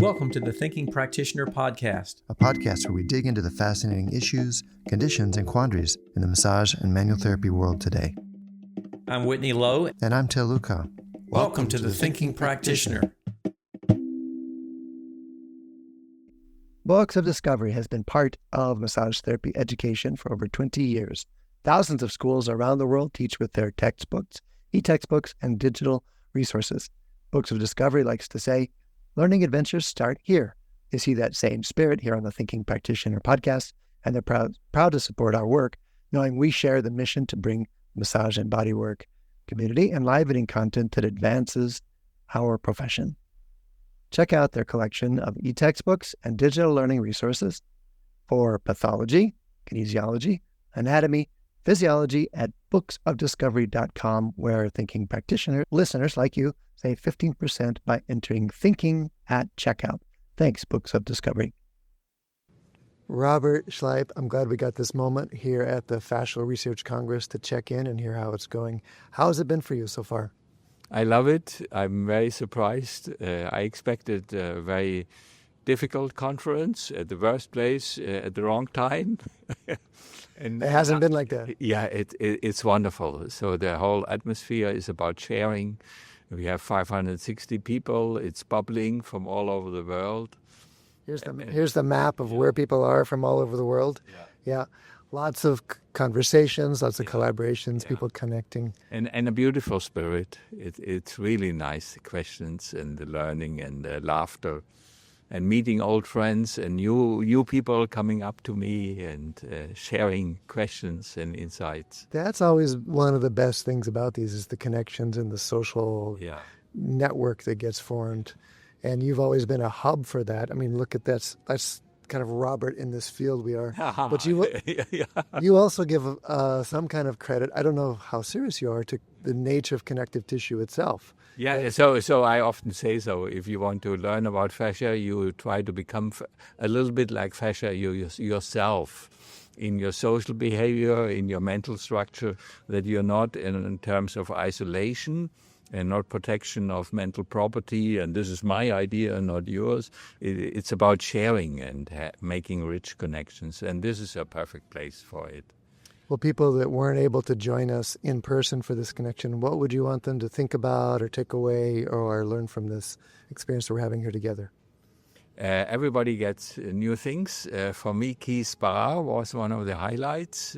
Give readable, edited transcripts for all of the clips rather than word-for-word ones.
Welcome to the Thinking Practitioner Podcast, a podcast where we dig into the fascinating issues, conditions, and quandaries in the massage and manual therapy world today. I'm Whitney Lowe. And I'm Til Luchau. Welcome to the Thinking Practitioner. Books of Discovery has been part of massage therapy education for over 20 years. Thousands of schools around the world teach with their textbooks, e-textbooks, and digital resources. Books of Discovery likes to say, learning adventures start here. They see that same spirit here on the Thinking Practitioner podcast, and they're proud to support our work, knowing we share the mission to bring massage and bodywork community enlivening content that advances our profession. Check out their collection of e-textbooks and digital learning resources for pathology, kinesiology, anatomy, physiology at booksofdiscovery.com, where Thinking Practitioner listeners like you save 15% by entering Thinking at checkout. Thanks, Books of Discovery. Robert Schleip, I'm glad we got this moment here at the Fascial Research Congress to check in and hear how it's going. How has it been for you so far? I love it. I'm very surprised. I expected a very difficult conference at the worst place at the wrong time. And it hasn't been like that. Yeah, it's wonderful. So the whole atmosphere is about sharing. We have 560 people. It's bubbling from all over the world. Here's the map of where people are from all over the world. Yeah. Lots of conversations, lots of collaborations, people connecting. And a beautiful spirit. It's really nice, the questions and the learning and the laughter and meeting old friends and new people coming up to me and sharing questions and insights. That's always one of the best things about these is the connections and the social network that gets formed. And you've always been a hub for that. I mean, look at that. That's kind of Robert in this field we are. But you also give some kind of credit, I don't know how serious you are, to the nature of connective tissue itself. Yeah, so I often say so. If you want to learn about fascia, you try to become a little bit like fascia yourself in your social behavior, in your mental structure, that you're not in terms of isolation and not protection of mental property, and this is my idea, not yours. It's about sharing and making rich connections, and this is a perfect place for it. Well, people that weren't able to join us in person for this connection, what would you want them to think about or take away or learn from this experience that we're having here together? Everybody gets new things. For me, Keith Barr was one of the highlights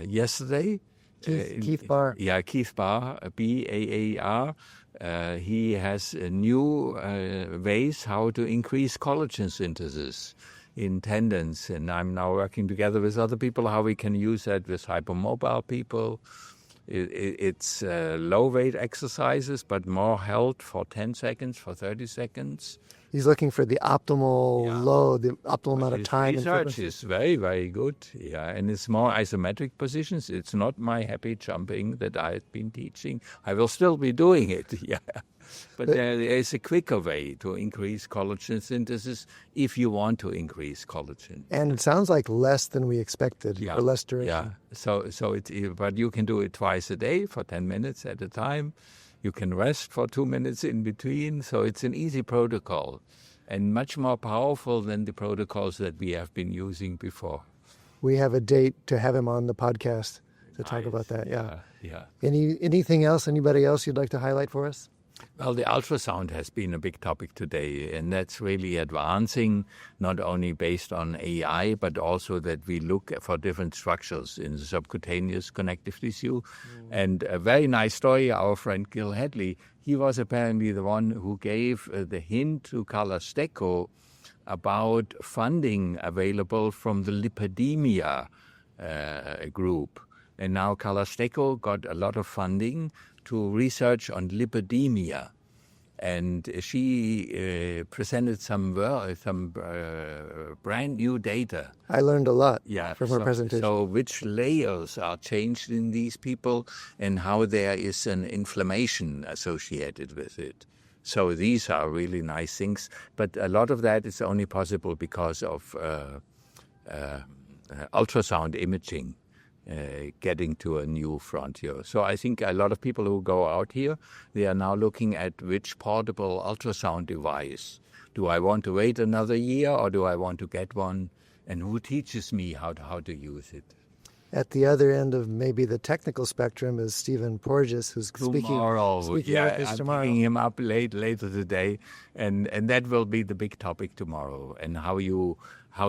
yesterday. Keith Barr. Yeah, Keith Barr, B-A-A-R. He has new ways how to increase collagen synthesis in tendons. And I'm now working together with other people how we can use that with hypermobile people. It's low-weight exercises, but more held for 10 seconds, for 30 seconds. He's looking for the optimal load, the optimal amount of time. Research is very, very good. Yeah, and it's more isometric positions. It's not my happy jumping that I've been teaching. I will still be doing it. Yeah, but there is a quicker way to increase collagen synthesis if you want to increase collagen. And it sounds like less than we expected, or less duration. Yeah. So but you can do it twice a day for 10 minutes at a time. You can rest for 2 minutes in between, so it's an easy protocol and much more powerful than the protocols that we have been using before. We have a date to have him on the podcast to talk about that, Yeah. Anything else, anybody else you'd like to highlight for us? Well, the ultrasound has been a big topic today, and that's really advancing, not only based on AI, but also that we look for different structures in the subcutaneous connective tissue. And a very nice story, our friend Gil Hedley, he was apparently the one who gave the hint to Calasteco about funding available from the lipidemia group. And now Calasteco got a lot of funding to research on lipidemia. And she presented some brand new data. I learned a lot from her presentation. So which layers are changed in these people and how there is an inflammation associated with it. So these are really nice things. But a lot of that is only possible because of ultrasound imaging. getting to a new frontier. So I think a lot of people who go out here, they are now looking at which portable ultrasound device. Do I want to wait another year, or do I want to get one? And who teaches me how to use it? At the other end of maybe the technical spectrum is Stephen Porges, who's speaking with us tomorrow. I'm picking him up later today, and that will be the big topic tomorrow. And how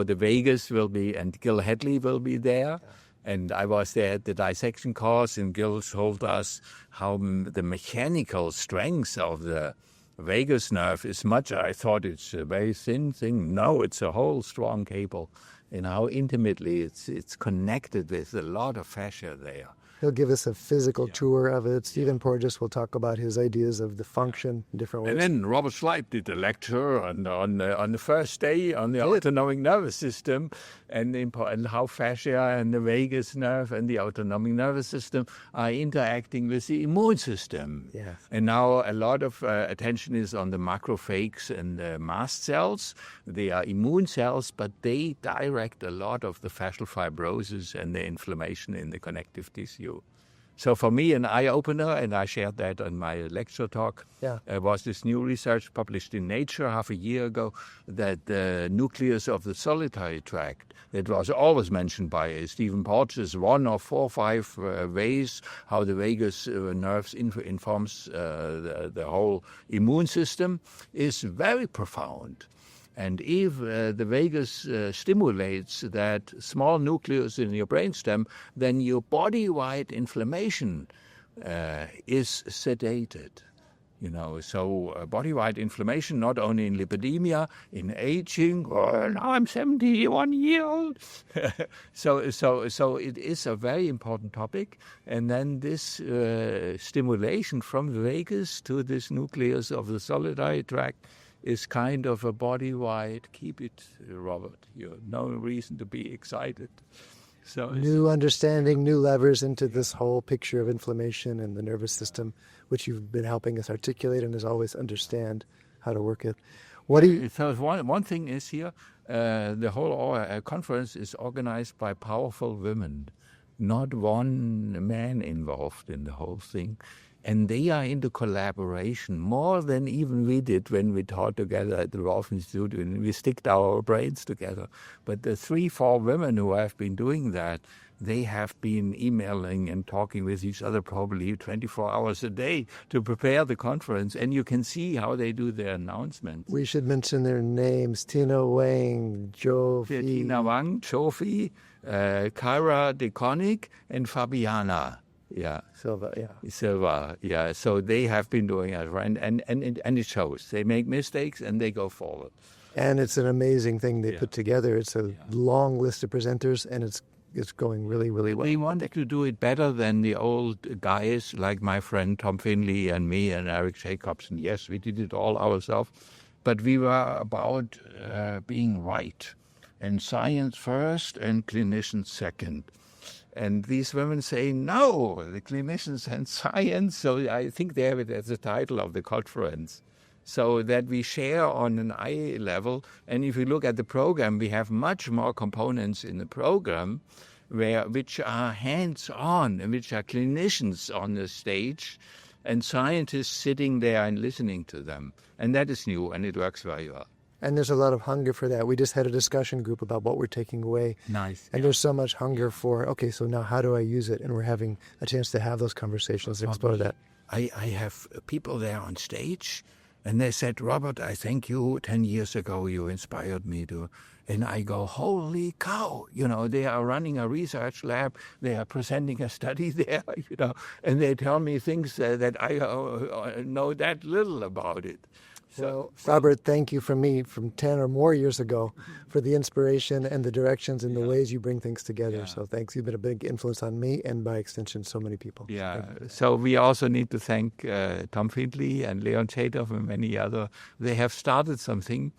the Vegas will be, and Gil Hedley will be there. And I was there at the dissection course, and Gil told us how the mechanical strength of the vagus nerve is much. I thought it's a very thin thing. No, it's a whole strong cable. And how intimately it's connected with a lot of fascia there. He'll give us a physical tour of it. Stephen Porges will talk about his ideas of the function in different ways. And then Robert Schleip did a lecture on the first day on the autonomic nervous system and how fascia and the vagus nerve and the autonomic nervous system are interacting with the immune system. Yes. And now a lot of attention is on the macrophages and the mast cells. They are immune cells, but they direct a lot of the fascial fibrosis and the inflammation in the connective tissue. So for me, an eye-opener, and I shared that on my lecture talk, was this new research published in Nature half a year ago, that the nucleus of the solitary tract, that was always mentioned by Stephen Porges, one of 4 or 5 ways how the vagus nerves informs the whole immune system, is very profound. And if the vagus stimulates that small nucleus in your brainstem, then your body-wide inflammation is sedated. So body-wide inflammation, not only in lipidemia, in aging. Now I'm 71 years old. So it is a very important topic. And then this stimulation from the vagus to this nucleus of the solitary tract is kind of a body-wide. Keep it, Robert. You have no reason to be excited. So new understanding, new levers into this whole picture of inflammation and the nervous system, which you've been helping us articulate and as always understand how to work it. What do you? So one thing is here, the whole conference is organized by powerful women, not one man involved in the whole thing. And they are into collaboration more than even we did when we taught together at the Rolf Institute, and we sticked our brains together. But the 3-4 women who have been doing that, they have been emailing and talking with each other probably 24 hours a day to prepare the conference. And you can see how they do their announcements. We should mention their names: Tina Wang, Jofi. Tina Wang, Jofi, Kyra DeConnick, and Fabiana. Silva, yeah. So they have been doing it, and it shows. They make mistakes and they go forward. And it's an amazing thing they put together. It's a long list of presenters, and it's going really, really well. We wanted to do it better than the old guys like my friend Tom Finley and me and Eric Jacobson. Yes, we did it all ourselves, but we were about being right, and science first and clinicians second. And these women say, no, the clinicians and science. So I think they have it as the title of the conference, so that we share on an eye level. And if you look at the program, we have much more components in the program which are hands-on and which are clinicians on the stage and scientists sitting there and listening to them. And that is new, and it works very well. And there's a lot of hunger for that. We just had a discussion group about what we're taking away. Nice. And there's so much hunger for, okay, so now how do I use it? And we're having a chance to have those conversations and explore that. I have people there on stage, and they said, Robert, I thank you. 10 years ago, you inspired me to. And I go, holy cow, they are running a research lab. They are presenting a study there, and they tell me things that I know that little about it. So, Robert, thank you from me from 10 or more years ago for the inspiration and the directions and the ways you bring things together. So thanks. You've been a big influence on me and by extension, so many people. Yeah. So we also need to thank Tom Findley and Leon Chadoff and many other. They have started something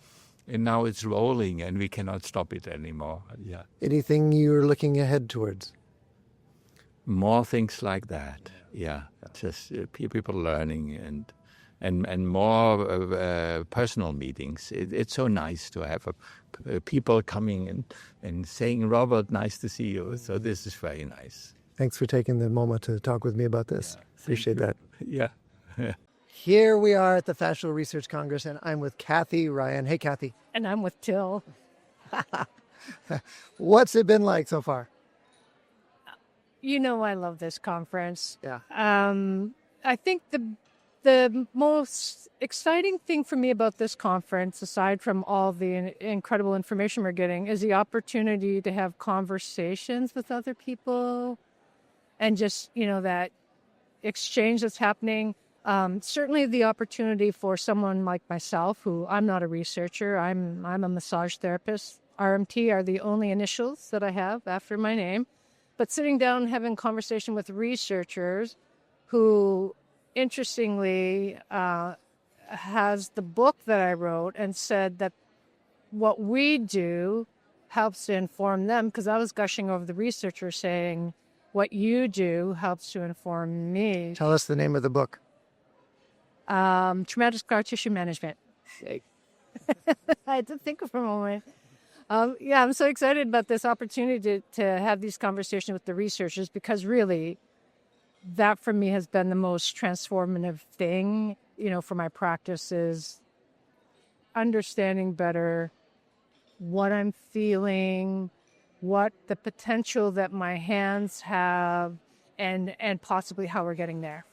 and now it's rolling and we cannot stop it anymore. Yeah. Anything you're looking ahead towards? More things like that. Yeah. Just people learning and more personal meetings. It's so nice to have people coming and saying, Robert, nice to see you. So this is very nice. Thanks for taking the moment to talk with me about this. Appreciate that. Yeah. Here we are at the Fascial Research Congress, and I'm with Cathy Ryan. Hey, Cathy. And I'm with Til. What's it been like so far? You know I love this conference. Yeah. I think the most exciting thing for me about this conference, aside from all the incredible information we're getting, is the opportunity to have conversations with other people and just, that exchange that's happening. Certainly the opportunity for someone like myself, who I'm not a researcher, I'm a massage therapist. RMT are the only initials that I have after my name. But sitting down and having conversation with researchers who, interestingly, has the book that I wrote and said that what we do helps to inform them, because I was gushing over the researcher saying, what you do helps to inform me. Tell us the name of the book. Traumatic scar tissue management. I had to think for a moment. I'm so excited about this opportunity to have these conversations with the researchers, because really that for me has been the most transformative thing, for my practice, is understanding better what I'm feeling, what the potential that my hands have, and possibly how we're getting there.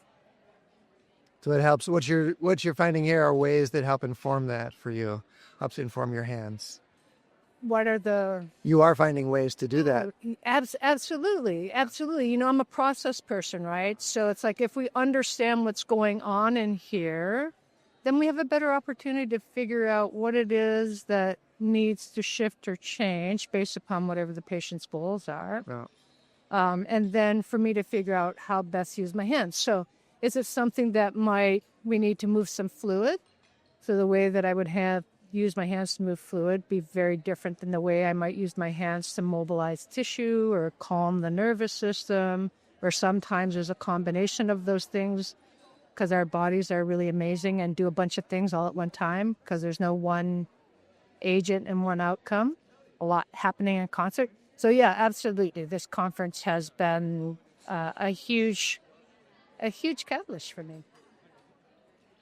So it helps. What you're finding here are ways that help inform that for you, helps inform your hands. What are the... You are finding ways to do that. Absolutely. I'm a process person, right? So it's like if we understand what's going on in here, then we have a better opportunity to figure out what it is that needs to shift or change based upon whatever the patient's goals are. Yeah. And then for me to figure out how best to use my hands. So is it something that we need to move some fluid? So the way that I would use my hands to move fluid be very different than the way I might use my hands to mobilize tissue or calm the nervous system, or sometimes there's a combination of those things, because our bodies are really amazing and do a bunch of things all at one time, because there's no one agent and one outcome, a lot happening in concert. So yeah, absolutely. This conference has been a huge catalyst for me.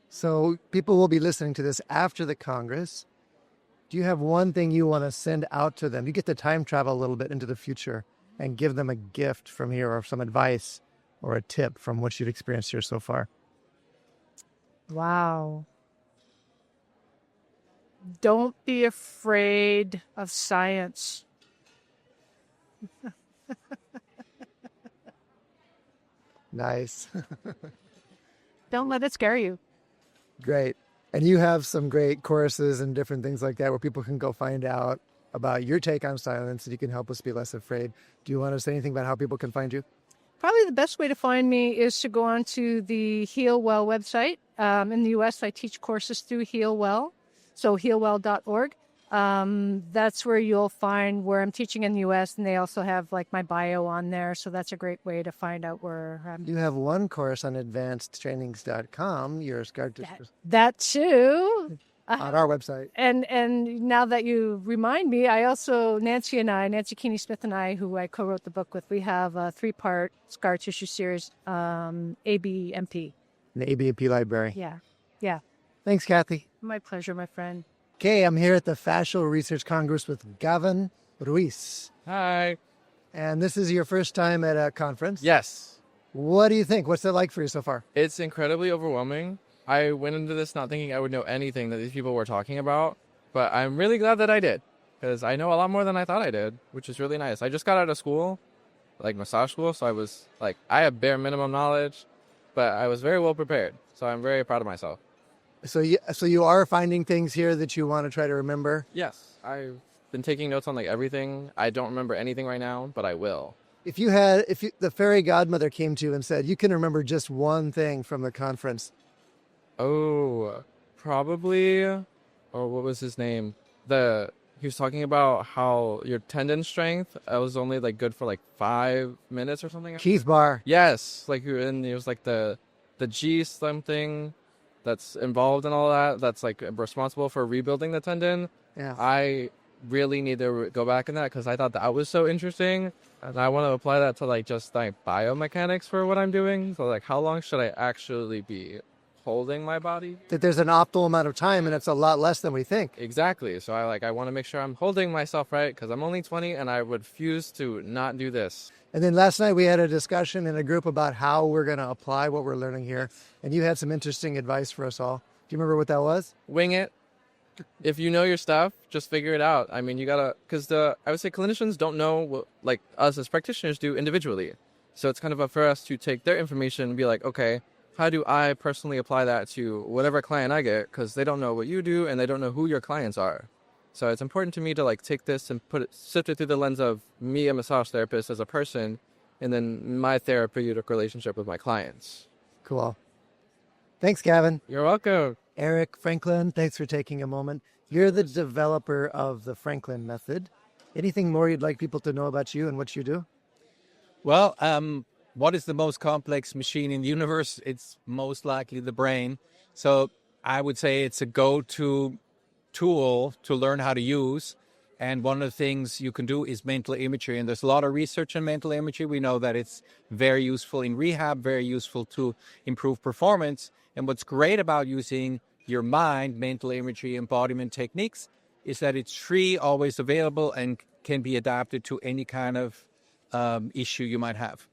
So people will be listening to this after the Congress. Do you have one thing you want to send out to them? You get to time travel a little bit into the future and give them a gift from here, or some advice or a tip from what you've experienced here so far. Wow. Don't be afraid of science. Nice. Don't let it scare you. Great. And you have some great courses and different things like that where people can go find out about your take on silence, and you can help us be less afraid. Do you want to say anything about how people can find you? Probably the best way to find me is to go on to the Healwell website. In the U.S., I teach courses through Healwell, so healwell.org. That's where you'll find where I'm teaching in the U.S., and they also have my bio on there, so that's a great way to find out where I'm. You have one course on advancedtrainings.com, your scar tissue. That too. On our website. And now that you remind me, I also, Nancy Keeney Smith and I, who I co-wrote the book with, we have a 3-part scar tissue series, ABMP. The ABMP library. Yeah. Thanks, Cathy. My pleasure, my friend. Okay, I'm here at the Fascial Research Congress with Gavin Ruiz. Hi. And this is your first time at a conference? Yes. What do you think? What's it like for you so far? It's incredibly overwhelming. I went into this not thinking I would know anything that these people were talking about, but I'm really glad that I did, because I know a lot more than I thought I did, which is really nice. I just got out of school, massage school, so I was I have bare minimum knowledge, but I was very well prepared, so I'm very proud of myself. So you are finding things here that you want to try to remember? Yes, I've been taking notes on everything. I don't remember anything right now, but I will. If the fairy godmother came to you and said, you can remember just one thing from the conference. Oh, probably. Oh, what was his name? He was talking about how your tendon strength was only good for 5 minutes or something. Keith Barr. Yes, and it was the G something. that's involved in all that, that's like responsible for rebuilding the tendon. Yeah. I really need to go back in that because I thought that was so interesting, and I want to apply that to like just like biomechanics for what I'm doing. So like, how long should I actually be holding my body? That there's an optimal amount of time, and it's a lot less than we think. Exactly. So I want to make sure I'm holding myself right because I'm only 20 and I would refuse to not do this. And then last night we had a discussion in a group about how we're going to apply what we're learning here. And you had some interesting advice for us all. Do you remember what that was? Wing it. If you know your stuff, just figure it out. I mean, you gotta, because I would say clinicians don't know what, like us as practitioners do individually. So it's kind of up for us to take their information and be like, okay, how do I personally apply that to whatever client I get? Because they don't know what you do and they don't know who your clients are. So it's important to me to like take this and sift it through the lens of me, a massage therapist, as a person, and then my therapeutic relationship with my clients. Cool. Thanks, Gavin. You're welcome. Eric Franklin, thanks for taking a moment. You're the developer of the Franklin method. Anything more you'd like people to know about you and what you do? Well, what is the most complex machine in the universe? It's most likely the brain. So I would say it's a go-to tool to learn how to use. And one of the things you can do is mental imagery. And there's a lot of research on mental imagery. We know that it's very useful in rehab, very useful to improve performance. And what's great about using your mind, mental imagery, embodiment techniques is that it's free, always available, and can be adapted to any kind of issue you might have.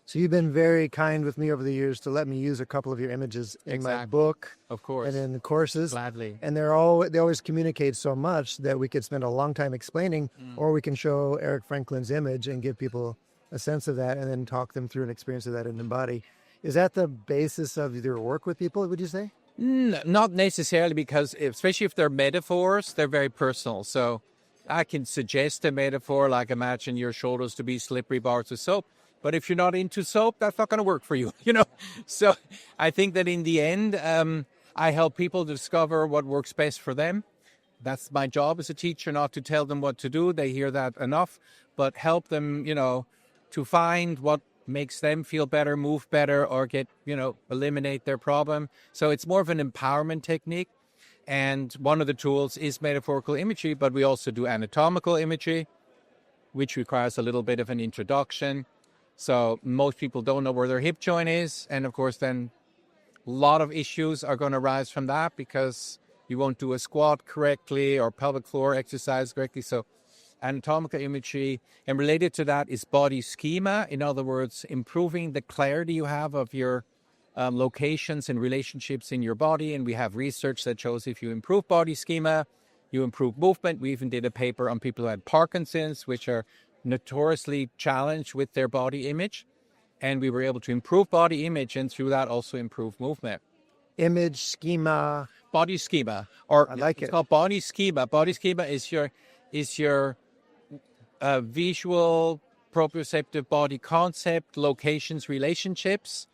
So you've been very kind with me over the years to let me use a couple of your images in my book, of course, and in the courses. Gladly. And they always communicate so much that we could spend a long time explaining, or we can show Eric Franklin's image and give people a sense of that, and then talk them through an experience of that in the body. Is that the basis of your work with people, would you say? Not necessarily, because especially if they're metaphors, they're very personal. So I can suggest a metaphor like imagine your shoulders to be slippery bars of soap. But if you're not into soap, that's not going to work for you, you know. So I think that in the end, I help people discover what works best for them. That's my job as a teacher, not to tell them what to do. They hear that enough, but help them, you know, to find what makes them feel better, move better, or eliminate their problem. So it's more of an empowerment technique. And one of the tools is metaphorical imagery, but we also do anatomical imagery, which requires a little bit of an introduction. So most people don't know where their hip joint is. And of course, then a lot of issues are going to arise from that because you won't do a squat correctly or pelvic floor exercise correctly. So anatomical imagery, and related to that is body schema. In other words, improving the clarity you have of your locations and relationships in your body. And we have research that shows if you improve body schema, you improve movement. We even did a paper on people who had Parkinson's, which are notoriously challenged with their body image. And we were able to improve body image and through that also improve movement. Image, schema. Body schema. Or I like it's it. called body schema. Body schema is your visual proprioceptive body concept, locations, relationships.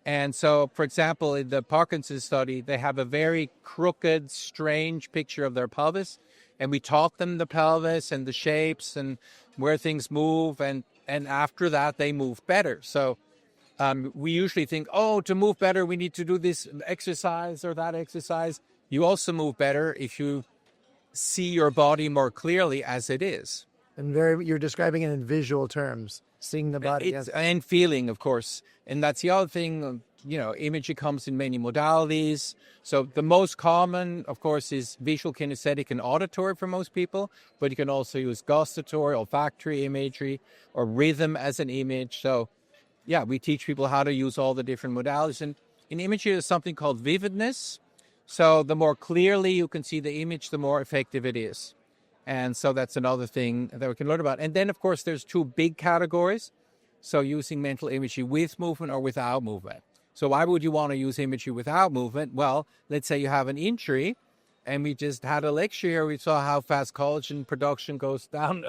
And so, for example, in the Parkinson's study, they have a very crooked, strange picture of their pelvis. And we taught them the pelvis and the shapes and where things move. And after that, they move better. So we usually think, to move better, we need to do this exercise or that exercise. You also move better if you see your body more clearly as it is. And you're describing it in visual terms, seeing the body. Yes. And feeling, of course. And that's the other thing, imagery comes in many modalities. So the most common, of course, is visual kinesthetic and auditory for most people, but you can also use gustatory, olfactory imagery, or rhythm as an image. So, yeah, we teach people how to use all the different modalities. And in imagery, there's something called vividness. So the more clearly you can see the image, the more effective it is. And so that's another thing that we can learn about. And then, of course, there's two big categories. So using mental imagery with movement or without movement. So why would you want to use imagery without movement? Well, let's say you have an injury, and we just had a lecture here. We saw how fast collagen production goes down.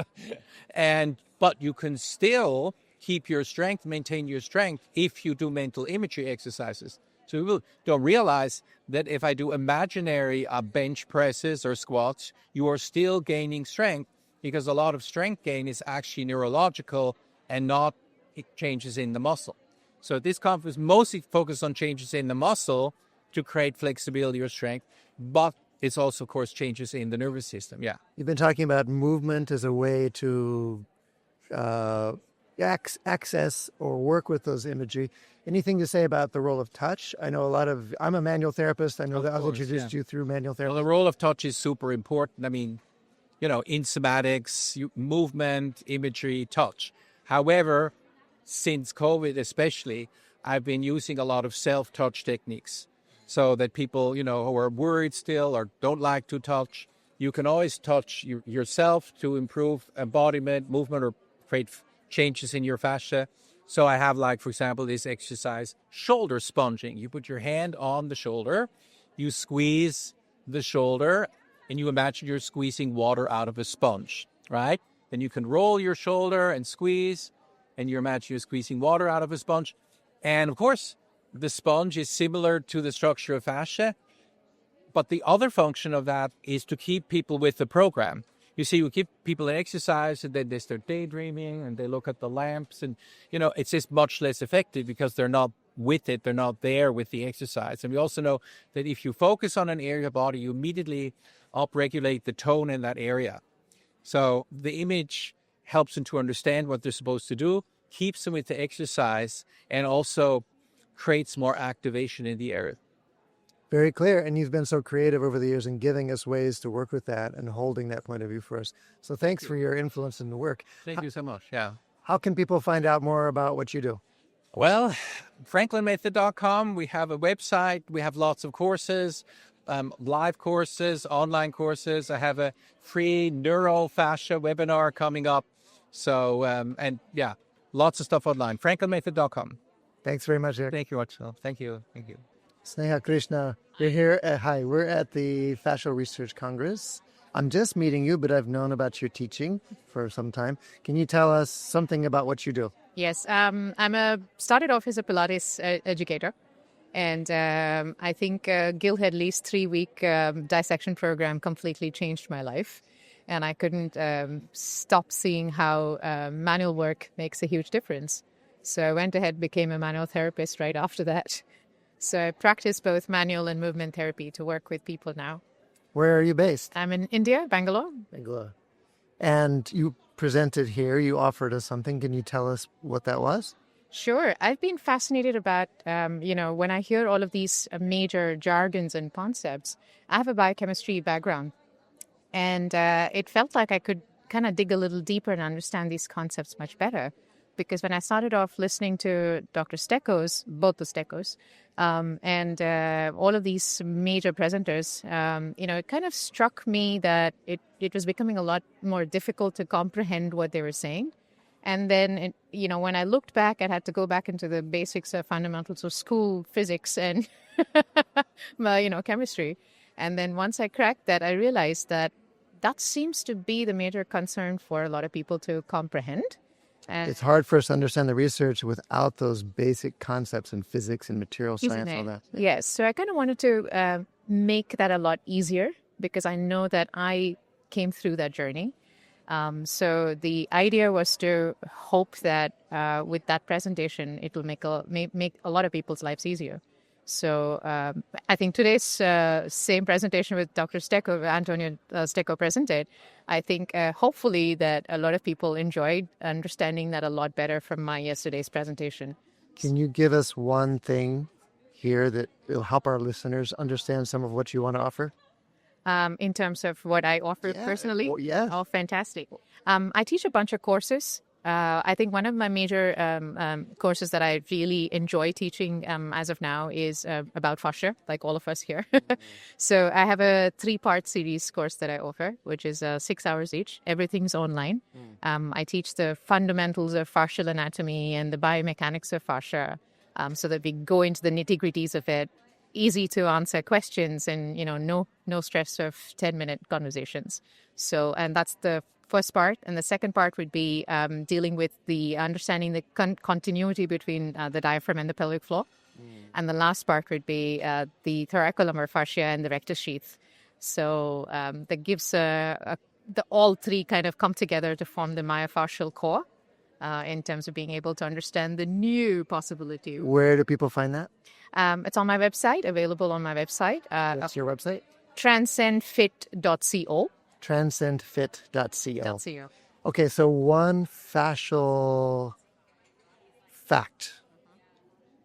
But you can still keep your strength, maintain your strength if you do mental imagery exercises. So we don't realize that if I do imaginary bench presses or squats, you are still gaining strength because a lot of strength gain is actually neurological and not changes in the muscle. So this conference mostly focused on changes in the muscle, to create flexibility or strength, but it's also, of course, changes in the nervous system. Yeah. You've been talking about movement as a way to access or work with those imagery. Anything to say about the role of touch? I know I'm a manual therapist. I know that I've introduced you through manual therapy. Well, the role of touch is super important. I mean, in somatics, movement, imagery, touch. However, since COVID especially, I've been using a lot of self-touch techniques so that people, who are worried still or don't like to touch, you can always touch yourself to improve embodiment, movement, or create changes in your fascia. So I have, for example, this exercise, shoulder sponging. You put your hand on the shoulder, you squeeze the shoulder, and you imagine you're squeezing water out of a sponge, right? Then you can roll your shoulder and squeeze, and you imagine you're squeezing water out of a sponge. And, of course, the sponge is similar to the structure of fascia, but the other function of that is to keep people with the program. You see, we give people an exercise, and then they start daydreaming, and they look at the lamps, and, it's just much less effective because they're not with it. They're not there with the exercise. And we also know that if you focus on an area of body, you immediately upregulate the tone in that area. So the image helps them to understand what they're supposed to do, keeps them with the exercise, and also creates more activation in the area. Very clear. And you've been so creative over the years in giving us ways to work with that and holding that point of view for us. So thanks for your influence in the work. Thank you so much. Yeah. How can people find out more about what you do? Well, franklinmethod.com. We have a website. We have lots of courses, live courses, online courses. I have a free neurofascia webinar coming up. So, lots of stuff online. franklinmethod.com. Thanks very much, Eric. Thank you, Watchell. Thank you. Thank you. Sneha Krishna, you're here. We're at the Fascial Research Congress. I'm just meeting you, but I've known about your teaching for some time. Can you tell us something about what you do? Yes, started off as a Pilates educator, and I think Gil Hedley's 3-week dissection program completely changed my life, and I couldn't stop seeing how manual work makes a huge difference. So I went ahead, became a manual therapist right after that. So I practice both manual and movement therapy to work with people now. Where are you based? I'm in India, Bangalore. Bangalore. And you presented here, you offered us something. Can you tell us what that was? Sure. I've been fascinated about, when I hear all of these major jargons and concepts, I have a biochemistry background. And it felt like I could kind of dig a little deeper and understand these concepts much better. Because when I started off listening to Dr. Steckos, both the Steckos, and all of these major presenters, it kind of struck me that it was becoming a lot more difficult to comprehend what they were saying. And then, when I looked back, I had to go back into the basics of fundamentals of school physics and, chemistry. And then once I cracked that, I realized that seems to be the major concern for a lot of people to comprehend. And it's hard for us to understand the research without those basic concepts in physics and material science, all that. Yes. So I kind of wanted to make that a lot easier because I know that I came through that journey. So the idea was to hope that with that presentation, it will make a lot of people's lives easier. So I think today's same presentation with Dr. Stecco, Antonio Stecco presented, I think hopefully that a lot of people enjoyed understanding that a lot better from my yesterday's presentation. Can you give us one thing here that will help our listeners understand some of what you want to offer? In terms of what I offer personally? Yeah. Oh, fantastic. I teach a bunch of courses. I think one of my major courses that I really enjoy teaching as of now is about fascia, like all of us here. So I have a 3-part series course that I offer, which is 6 hours each. Everything's online. I teach the fundamentals of fascial anatomy and the biomechanics of fascia so that we go into the nitty-gritties of it. Easy to answer questions and, no stress of 10-minute conversations. So, and that's the first part. And the second part would be dealing with the understanding the continuity between the diaphragm and the pelvic floor. And the last part would be the thoracolumbar fascia and the rectus sheath. So that gives all three kind of come together to form the myofascial core. in terms of being able to understand the new possibility. Where do people find that? It's on my website, available on my website. What's your website? transcendfit.co. Transcendfit.co. Okay, so one fascial fact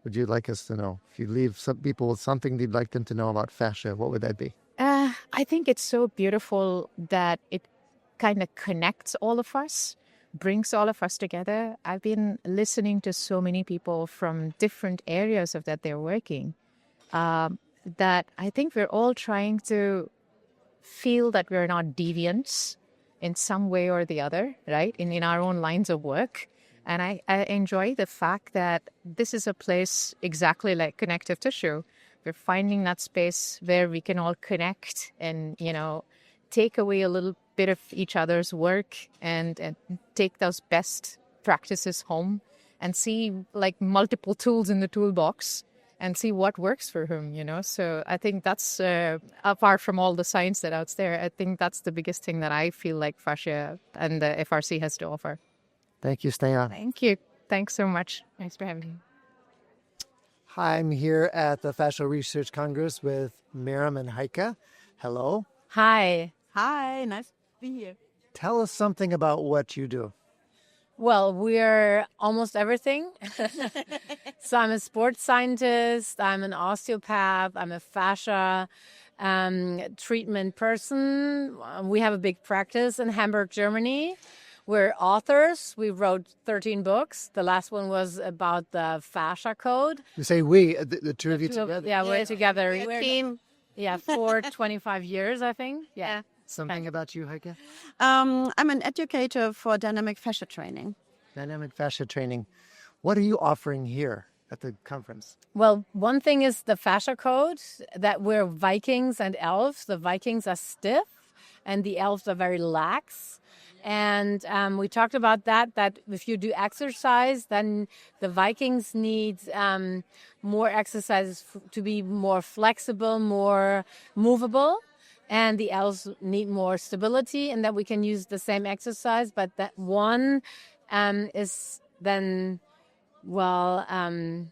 would you like us to know? If you leave some people with something you'd like them to know about fascia, what would that be? I think it's so beautiful that it kind of connects all of us, brings all of us together. I've been listening to so many people from different areas of that they're working, that I think we're all trying to feel that we're not deviants in some way or the other, right, in our own lines of work. And I enjoy the fact that this is a place exactly like connective tissue. We're finding that space where we can all connect and, take away a little bit of each other's work and take those best practices home and see like multiple tools in the toolbox and see what works for whom, So I think that's, apart from all the science that's out there, I think that's the biggest thing that I feel like fascia and the FRC has to offer. Thank you, Sneha. Thank you. Thanks so much. Thanks for having me. Hi, I'm here at the Fascial Research Congress with Miriam and Heike. Hello. Hi. Hi, nice to be here. Tell us something about what you do. Well, we're almost everything. So I'm a sports scientist, I'm an osteopath, I'm a fascia treatment person. We have a big practice in Hamburg, Germany. We're authors. We wrote 13 books. The last one was about the fascia code. You say we, the two of you together. Yeah, we're together. We're a team. Yeah, for 25 years, I think. Yeah. Something about you, Heike? I'm an educator for dynamic fascia training. Dynamic fascia training. What are you offering here at the conference? Well, one thing is the fascia code, that we're Vikings and elves. The Vikings are stiff and the elves are very lax. And we talked about that if you do exercise, then the Vikings need more exercises to be more flexible, more movable. And the elves need more stability, and that we can use the same exercise, but that one is then, One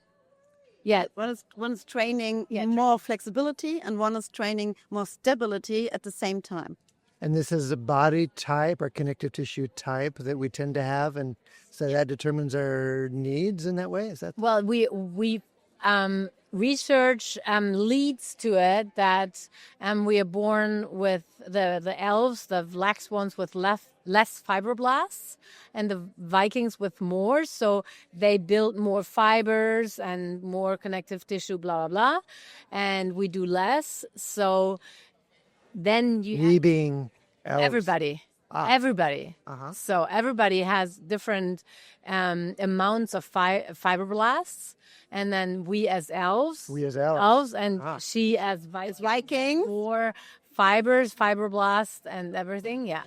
is training more flexibility, and one is training more stability at the same time. And this is a body type or connective tissue type that we tend to have, and so that determines our needs in that way? Is that? Well, we research leads to it that we are born with the elves, the lax ones with less fibroblasts, and the Vikings with more. So they build more fibers and more connective tissue, blah, blah, blah. And we do less. So then you being elves. Everybody. Everybody. Uh-huh. So everybody has different amounts of fibroblasts. And then we as elves. And she as Viking. More fibers, fibroblasts, and everything. Yeah.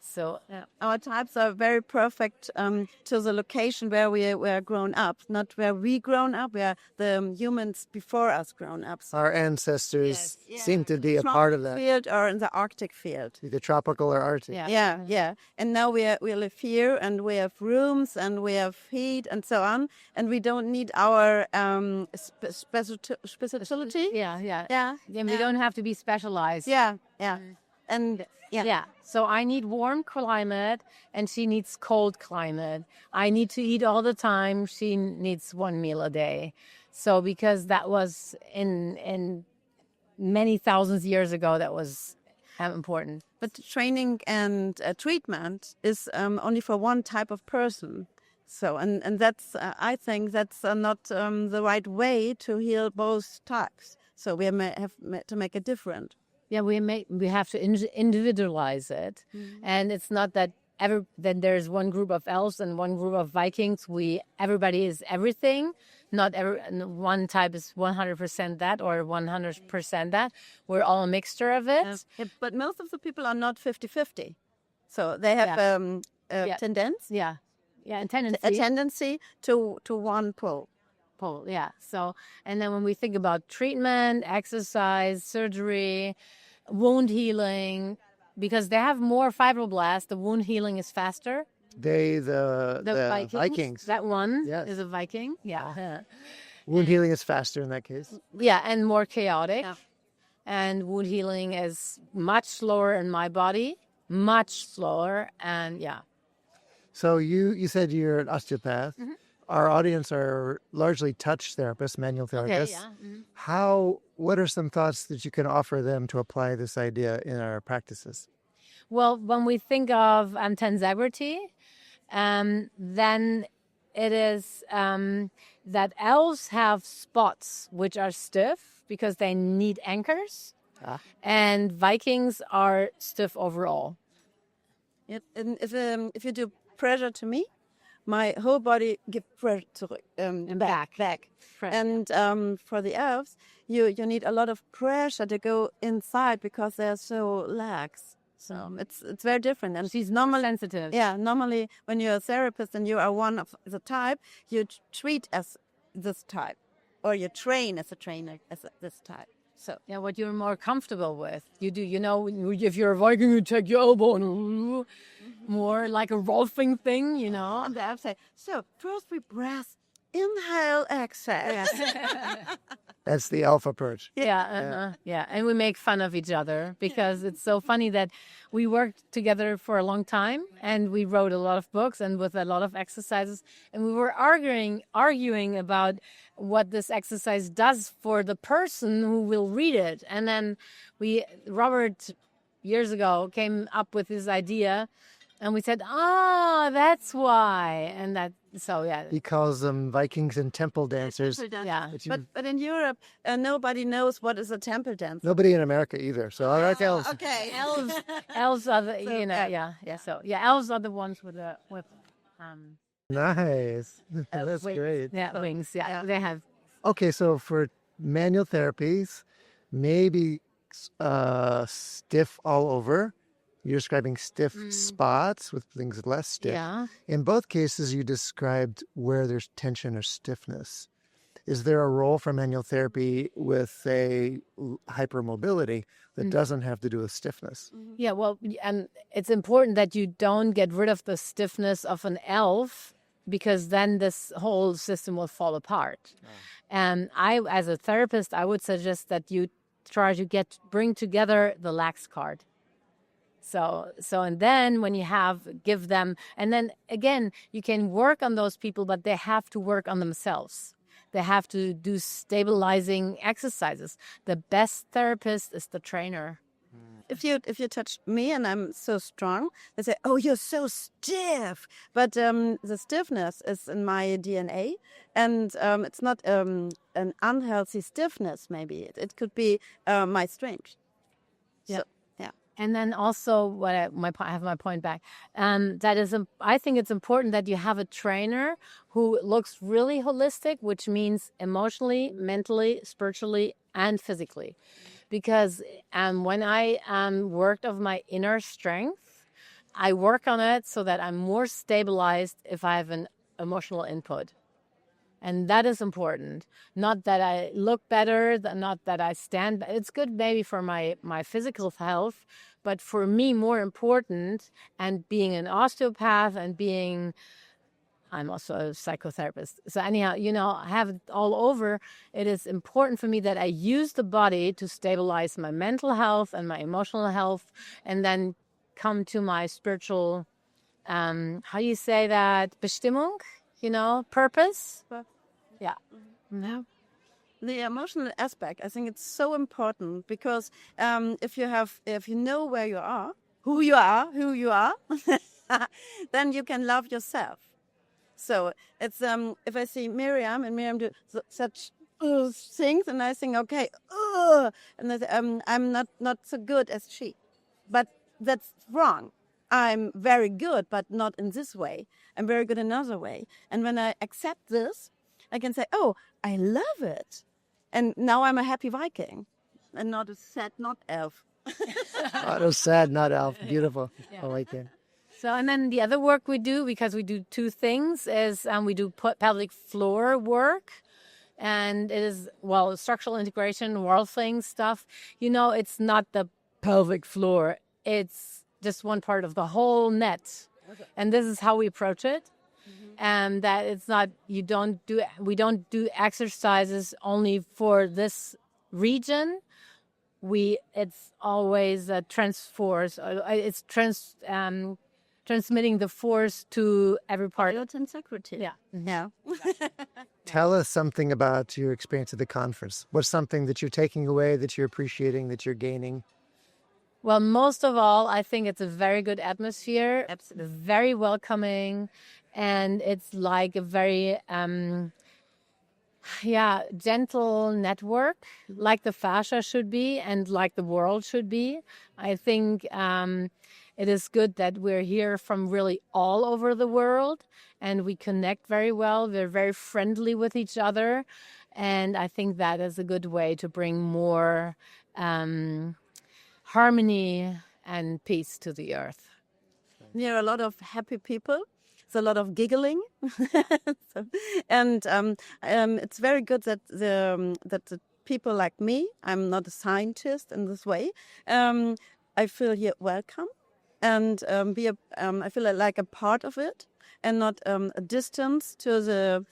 So our types are very perfect to the location where we were grown up, not where we grown up, where the humans before us grown up. So our ancestors seem to be a part of that. Field or in the Arctic field. Either tropical or Arctic. Yeah. And now we live here, and we have rooms, and we have heat, and so on, and we don't need our specialty. Yeah. And we don't have to be specialized. Yeah. And So I need warm climate, and she needs cold climate. I need to eat all the time. She needs one meal a day. So because that was in many thousands of years ago, that was important. But training and treatment is only for one type of person. So and that's I think that's not the right way to heal both types. So we have to make it different. Yeah, we have to individualize it, and it's not that then there's one group of elves and one group of Vikings. Everybody is everything. Not one type is 100% that or 100% that. We're all a mixture of it. But most of the people are not 50-50. So they have tendency. And tendency. A tendency to one pole. Yeah. So, and then when we think about treatment, exercise, surgery, wound healing, because they have more fibroblasts, the wound healing is faster. They, the Vikings. That one Yes. is a Viking. Yeah. Wound healing is faster in that case. Yeah, and more chaotic. Yeah. And wound healing is much slower in my body, much slower. And yeah. So you said you're an osteopath. Mm-hmm. Our audience are largely touch therapists, manual therapists. Okay, yeah. What are some thoughts that you can offer them to apply this idea in our practices? Well, when we think of tensegrity, then it is that elves have spots which are stiff because they need anchors, and Vikings are stiff overall. And if you do pressure to me, my whole body gives pressure zurück, And back. And for the elves, you need a lot of pressure to go inside because they're so lax. So it's very different. And She's normal sensitive. yeah, normally when you're a therapist and you are one of the type, you treat as this type, or you train as a trainer as this type. So Yeah, what you're more comfortable with. You do, if you're a Viking, you take your elbow and more like a rolfing thing, and the elves say, so first we breath, inhale, exhale. That's the elf approach. Yeah. And we make fun of each other because it's so funny that we worked together for a long time and we wrote a lot of books and with a lot of exercises, and we were arguing about what this exercise does for the person who will read it. And then Robert years ago came up with this idea, and we said, that's why. And He calls them Vikings and temple dancers. Yeah. But in Europe, nobody knows what is a temple dance. Nobody in America either. So all right, elves. Okay. Elves are the, elves are the ones with Nice. That's wings. great. Yeah, wings. Yeah, they have. Okay, so for manual therapies, maybe stiff all over. You're describing stiff spots with things less stiff. Yeah. In both cases, you described where there's tension or stiffness. Is there a role for manual therapy with, say, hypermobility that doesn't have to do with stiffness? Yeah, well, and it's important that you don't get rid of the stiffness of an elf, because then this whole system will fall apart. And I, as a therapist, I would suggest that you try to bring together the lax card. So, and then when you give them, and then again, you can work on those people, but they have to work on themselves. They have to do stabilizing exercises. The best therapist is the trainer. If you touch me and I'm so strong, they say, "Oh, you're so stiff." But the stiffness is in my DNA, and it's not an unhealthy stiffness. Maybe it could be my strength. Yeah. So, yeah. And then also, I have my point back. That is, I think it's important that you have a trainer who looks really holistic, which means emotionally, mentally, spiritually, and physically. Because when I worked on my inner strength, I work on it so that I'm more stabilized if I have an emotional input. And that is important. Not that I look better, not that I stand. It's good maybe for my physical health, but for me, more important, and being an osteopath and I'm also a psychotherapist. So anyhow, I have it all over. It is important for me that I use the body to stabilize my mental health and my emotional health, and then come to my spiritual, how do you say that? Bestimmung? Purpose? Yeah. No. The emotional aspect, I think it's so important, because if you know where you are, who you are, then you can love yourself. So it's if I see Miriam do such things, and I think, okay, and I say, I'm not so good as she, but that's wrong. I'm very good, but not in this way. I'm very good in another way. And when I accept this, I can say, oh, I love it. And now I'm a happy Viking and not a sad, not elf. Not a sad, not elf. Beautiful. I like it. So, and then the other work we do, because we do two things, is we do pelvic floor work. And it is, structural integration, rolfing stuff. It's not the pelvic floor. It's just one part of the whole net. And this is how we approach it. And that it's not, we don't do exercises only for this region. It's always a transforce. It's transmitting the force to every part. Integrative. Yeah. No. Tell us something about your experience at the conference. What's something that you're taking away, that you're appreciating, that you're gaining? Well, most of all, I think it's a very good atmosphere. Absolutely. Very welcoming. And it's like a very, gentle network, like the fascia should be and like the world should be. I think it is good that we're here from really all over the world and we connect very well. We're very friendly with each other. And I think that is a good way to bring more harmony and peace to the earth. There are a lot of happy people. There's a lot of giggling. It's very good that the people like me, I'm not a scientist in this way, I feel here welcome and I feel like a part of it and not a distance to the,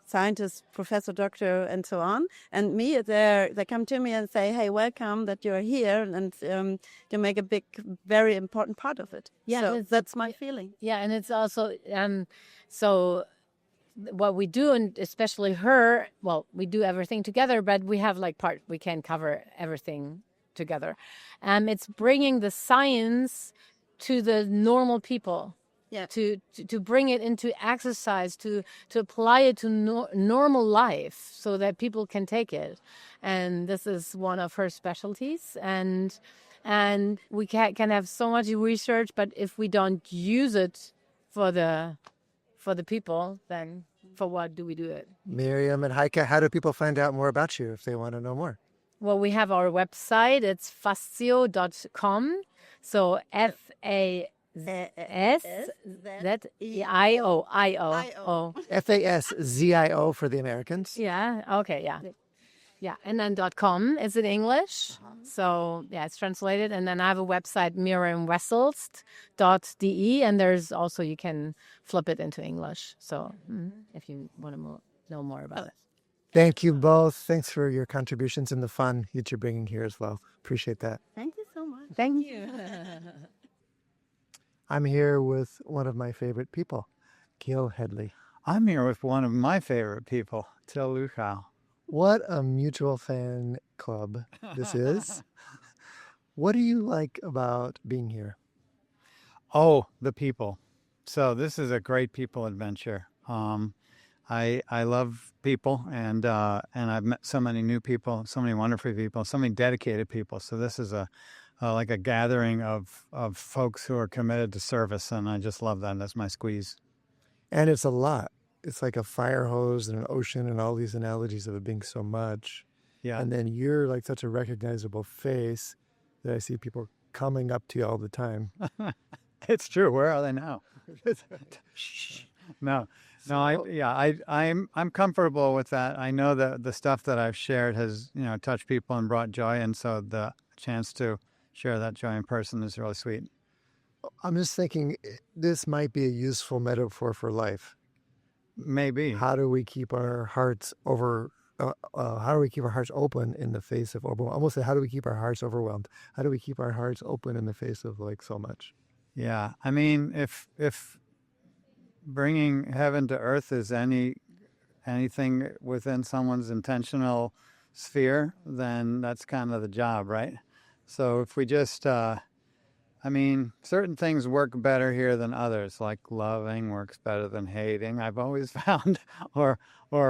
scientist, professor, doctor, and so on. And me, they come to me and say, hey, welcome that you're here, and you make a big, very important part of it. Yeah, so that's my feeling. Yeah, and it's also, so what we do, and especially her, we do everything together, but we have we can cover everything together. It's bringing the science to the normal people. Yeah. To bring it into exercise, to apply it to normal life so that people can take it. And this is one of her specialties. And we can have so much research, but if we don't use it for the people, then for what do we do it? Miriam and Heike, how do people find out more about you if they want to know more? Well, we have our website. It's fascio.com. So FASZIO. FASZIO for the Americans. Yeah. Okay. Yeah. Yeah. And then .com is in English. So yeah, it's translated. And then I have a website, miriamwessels.de. And there's also, you can flip it into English. So if you want to know more about it. Thank you both. Thanks for your contributions and the fun that you're bringing here as well. Appreciate that. Thank you so much. Thank you. I'm here with one of my favorite people, Gil Hedley. I'm here with one of my favorite people, Til Luchau. What a mutual fan club this is. What do you like about being here? Oh, the people. So this is a great people adventure. I love people, and I've met so many new people, so many wonderful people, so many dedicated people. So this is like a gathering of folks who are committed to service, and I just love that. That's my squeeze. And it's a lot. It's like a fire hose and an ocean and all these analogies of it being so much. Yeah. And then you're like such a recognizable face that I see people coming up to you all the time. It's true. Where are they now? No, I'm comfortable with that. I know that the stuff that I've shared has, touched people and brought joy, and so the chance to share that joy in person is really sweet. I'm just thinking this might be a useful metaphor for life. Maybe. How do we keep our hearts open in the face of overwhelm? Almost how do we keep our hearts overwhelmed? How do we keep our hearts open in the face of so much? Yeah, I mean, if bringing heaven to earth is anything within someone's intentional sphere, then that's kind of the job, right? So if we just, certain things work better here than others, like loving works better than hating, I've always found, or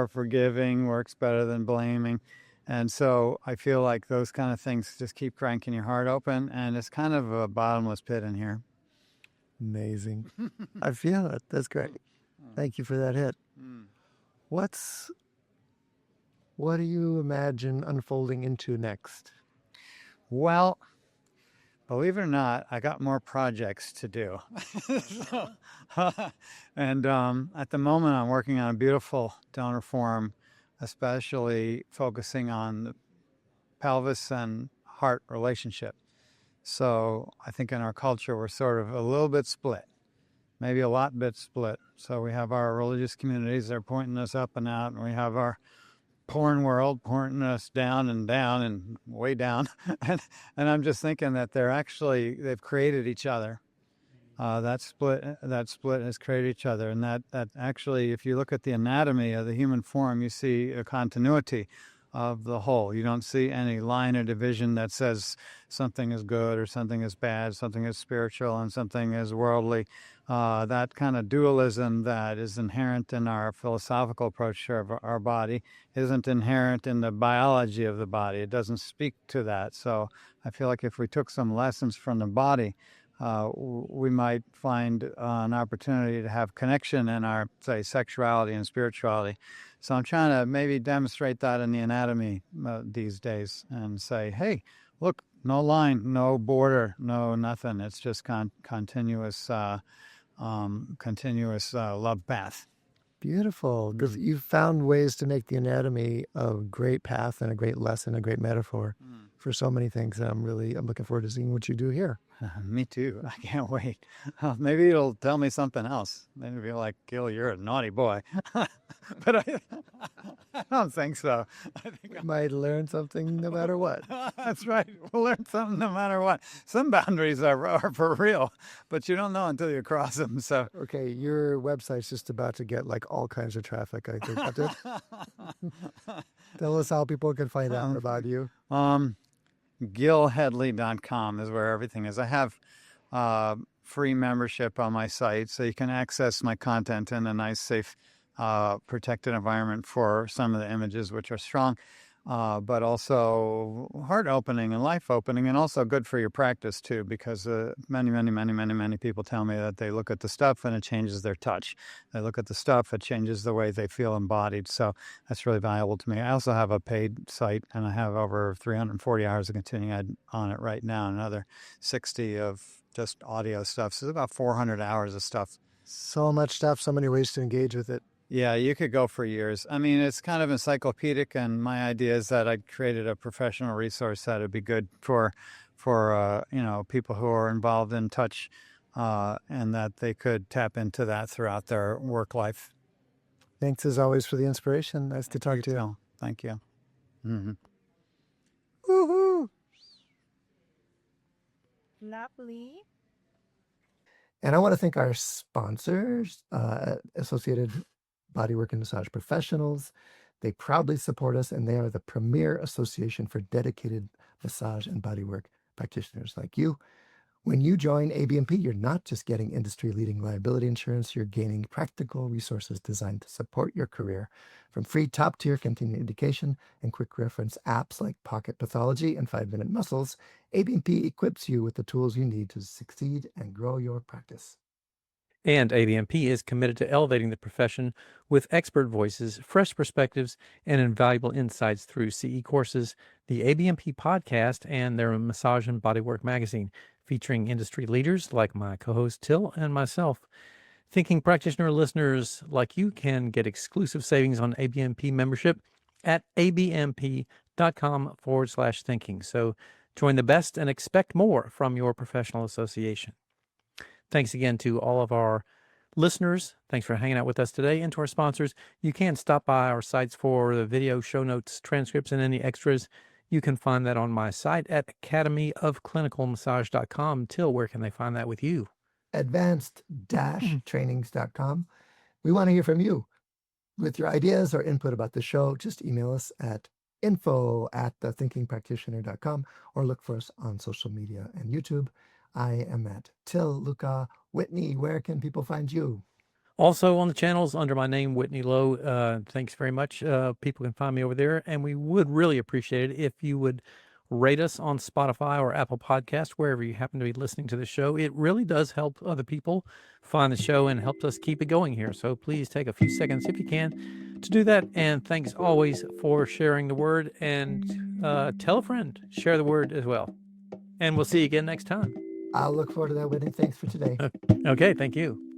forgiving works better than blaming. And so I feel like those kind of things just keep cranking your heart open, and it's kind of a bottomless pit in here. Amazing. I feel it. That's great. Thank you for that hit. What do you imagine unfolding into next? Well, believe it or not, I got more projects to do. And at the moment, I'm working on a beautiful donor forum, especially focusing on the pelvis and heart relationship. So I think in our culture, we're sort of a little bit split. maybe a lot bit split. So we have our religious communities that are pointing us up and out, and we have our porn world pointing us down and way down. and I'm just thinking that they've created each other. That split has created each other, and that actually, if you look at the anatomy of the human form, you see a continuity of the whole. You don't see any line of division that says something is good or something is bad, something is spiritual and something is worldly. That kind of dualism that is inherent in our philosophical approach to our body isn't inherent in the biology of the body. It doesn't speak to that. So I feel like if we took some lessons from the body, we might find an opportunity to have connection in our, say, sexuality and spirituality. So I'm trying to maybe demonstrate that in the anatomy these days and say, hey, look, no line, no border, no nothing. It's just continuous love path. Beautiful, because you've found ways to make the anatomy a great path and a great lesson, a great metaphor for so many things. I'm looking forward to seeing what you do here. Me too. I can't wait. Maybe it'll tell me something else. Maybe it'll be like, Gil, you're a naughty boy. But I don't think so. I think I might learn something no matter what. That's right. We'll learn something no matter what. Some boundaries are for real, but you don't know until you cross them. So okay, your website's just about to get like all kinds of traffic, I think. Tell us how people can find out about you. GilHedley.com is where everything is. I have free membership on my site, so you can access my content in a nice, safe, protected environment for some of the images, which are strong, but also heart-opening and life-opening, and also good for your practice, too, because many people tell me that they look at the stuff and it changes their touch. They look at the stuff, it changes the way they feel embodied, so that's really valuable to me. I also have a paid site, and I have over 340 hours of continuing ed on it right now, another 60 of just audio stuff, so it's about 400 hours of stuff. So much stuff, so many ways to engage with it. Yeah, you could go for years. I mean, it's kind of encyclopedic, and my idea is that I created a professional resource that would be good for people who are involved in touch, and that they could tap into that throughout their work life. Thanks as always for the inspiration. Nice to talk to you. Thank you. Mm-hmm. Woohoo! Lovely. And I want to thank our sponsors, Associated Bodywork and Massage Professionals. They proudly support us, and they are the premier association for dedicated massage and bodywork practitioners like you. When you join ABMP, you're not just getting industry-leading liability insurance, you're gaining practical resources designed to support your career. From free top-tier continuing education and quick reference apps like Pocket Pathology and 5-Minute Muscles, ABMP equips you with the tools you need to succeed and grow your practice. And ABMP is committed to elevating the profession with expert voices, fresh perspectives, and invaluable insights through CE courses, the ABMP podcast, and their Massage and Bodywork magazine, featuring industry leaders like my co-host Til and myself. Thinking Practitioner listeners like you can get exclusive savings on ABMP membership at abmp.com/thinking. So join the best and expect more from your professional association. Thanks again to all of our listeners. Thanks for hanging out with us today. And to our sponsors, you can stop by our sites for the video, show notes, transcripts, and any extras. You can find that on my site at academyofclinicalmassage.com. Til, where can they find that with you? Advanced-trainings.com. We want to hear from you. With your ideas or input about the show, just email us at info@thethinkingpractitioner.com or look for us on social media and YouTube. I am at Til Luchau. Whitney, where can people find you? Also on the channels under my name, Whitney Lowe. Thanks very much. People can find me over there, and we would really appreciate it if you would rate us on Spotify or Apple Podcasts, wherever you happen to be listening to the show. It really does help other people find the show and helps us keep it going here. So please take a few seconds, if you can, to do that. And thanks always for sharing the word, and tell a friend, share the word as well. And we'll see you again next time. I'll look forward to that, Whitney. Thanks for today. Okay, thank you.